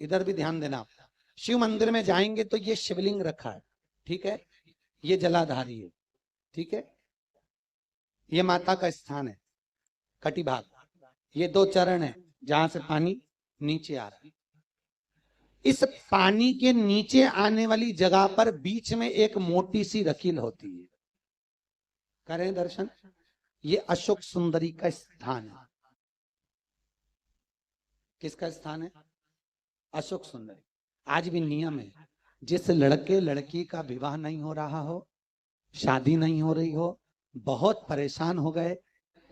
इधर भी ध्यान देना। शिव मंदिर में जाएंगे तो ये शिवलिंग रखा है, ठीक है, ये जलाधारी है, ठीक है, ये माता का स्थान है, कटी भाग, ये 2 चरण है जहां से पानी नीचे आ रहा है। इस पानी के नीचे आने वाली जगह पर बीच में एक मोटी सी रकील होती है, करें दर्शन। ये अशोक सुंदरी का स्थान है। किसका स्थान है? अशोक सुंदरी। आज भी नियम है, जिस लड़के लड़की का विवाह नहीं हो रहा हो, शादी नहीं हो रही हो, बहुत परेशान हो गए,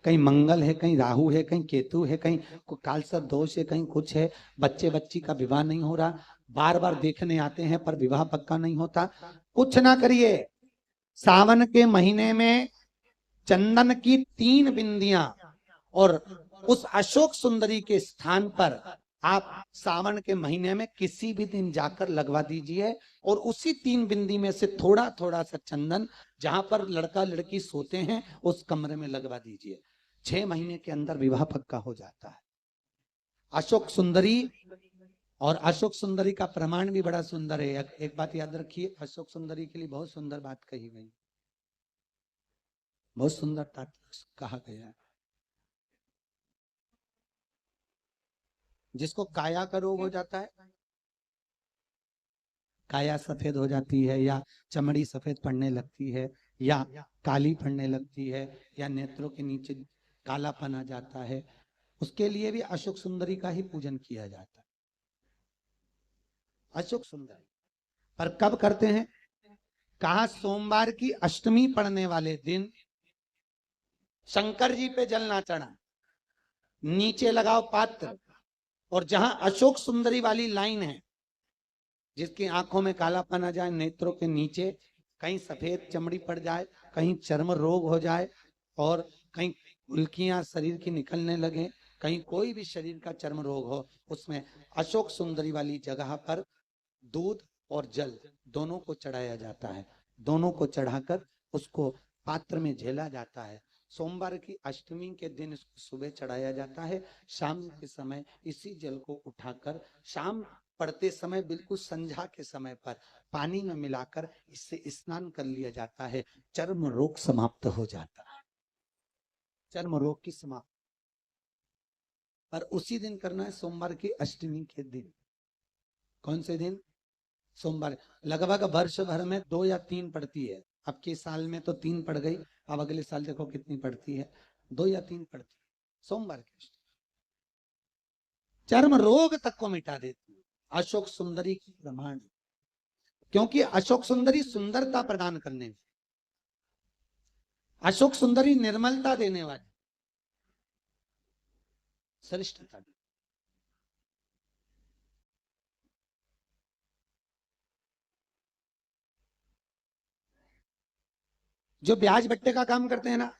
कहीं मंगल है, कहीं राहु है, कहीं केतु है, कहीं कालसर्प दोष है, कहीं कुछ है, बच्चे बच्ची का विवाह नहीं हो रहा, बार बार देखने आते हैं पर विवाह पक्का नहीं होता, कुछ ना करिए। सावन के महीने में चंदन की 3 बिंदियां और उस अशोक सुंदरी के स्थान पर आप सावन के महीने में किसी भी दिन जाकर लगवा दीजिए और उसी 3 बिंदी में से थोड़ा थोड़ा सा चंदन जहां पर लड़का लड़की सोते हैं उस कमरे में लगवा दीजिए। 6 महीने के अंदर विवाह पक्का हो जाता है। अशोक सुंदरी, और अशोक सुंदरी का प्रमाण भी बड़ा सुंदर है। एक बात याद रखिए, अशोक सुंदरी के लिए बहुत सुंदर बात कही गई, बहुत सुंदर कहा गया है। जिसको काया का रोग हो जाता है, काया सफेद हो जाती है या चमड़ी सफेद पड़ने लगती है या काली पड़ने लगती है या नेत्रों के नीचे कालापन आ जाता है, उसके लिए भी अशोक सुंदरी का ही पूजन किया जाता है। अशोक सुंदरी पर कब करते हैं? कहा? सोमवार की अष्टमी पड़ने वाले दिन शंकर जी पे जल ना चढ़ा, नीचे लगाओ पात्र, और जहां अशोक सुंदरी वाली लाइन है, जिसकी आंखों में कालापन आ जाए, नेत्रों के नीचे कहीं सफेद चमड़ी पड़ जाए, कहीं चर्म रोग हो जाए और कहीं उल्कियां शरीर की निकलने लगे, कहीं कोई भी शरीर का चर्म रोग हो, उसमें अशोक सुंदरी वाली जगह पर दूध और जल दोनों को चढ़ाया जाता है। दोनों को चढ़ाकर उसको पात्र में झेला जाता है। सोमवार की अष्टमी के दिन इसको सुबह चढ़ाया जाता है। शाम के समय इसी जल को उठाकर शाम पड़ते समय बिल्कुल संध्या के समय पर पानी में मिलाकर इससे स्नान कर लिया जाता है। चर्म रोग समाप्त हो जाता है, चर्म रोग की समाप्त। पर उसी दिन करना है, सोमवार की अष्टमी के दिन। कौन से दिन? सोमवार। लगभग वर्ष भर में 2 या 3 पड़ती है। अब के साल में तो 3 पड़ गई, अब अगले साल देखो कितनी पड़ती है, 2 या 3 पड़ती है सोमवार की। चर्म रोग तक को मिटा देती है अशोक सुंदरी की प्रमाण, क्योंकि अशोक सुंदरी सुंदरता प्रदान करने में, अशोक सुंदरी निर्मलता देने वाली, श्रेष्ठता। जो ब्याज बट्टे का काम करते हैं ना,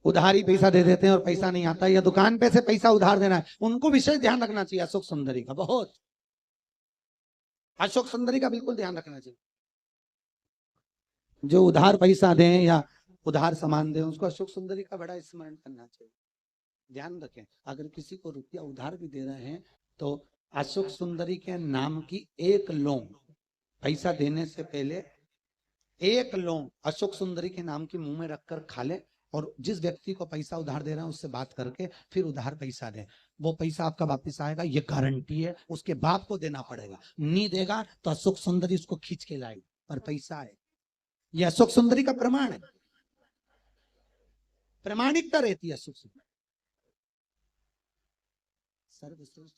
उधारी पैसा दे देते हैं और पैसा नहीं आता, या दुकान पे से पैसा उधार देना है, उनको विशेष ध्यान रखना चाहिए अशोक सुंदरी का, बहुत। अशोक सुंदरी का बिल्कुल ध्यान रखना चाहिए। जो उधार पैसा दें या उधार सामान दें, उसको अशोक सुंदरी का बड़ा स्मरण करना चाहिए। ध्यान रखें, अगर किसी को रुपया उधार भी दे रहे हैं तो अशोक सुंदरी के नाम की 1 लौंग पैसा देने से पहले 1 लौंग अशोक सुंदरी के नाम की मुंह में रखकर खा ले, और जिस व्यक्ति को पैसा उधार दे रहा है उससे बात करके फिर उधार पैसा दे। वो पैसा आपका वापस आएगा, ये गारंटी है। उसके बाप को देना पड़ेगा, नहीं देगा तो अशोक सुंदरी उसको खींच के लाएगी, पर पैसा है। ये अशोक सुंदरी का प्रमाण है, प्रामाणिकता रहती है अशोक सुंदरी। सर्वश्रेष्ठ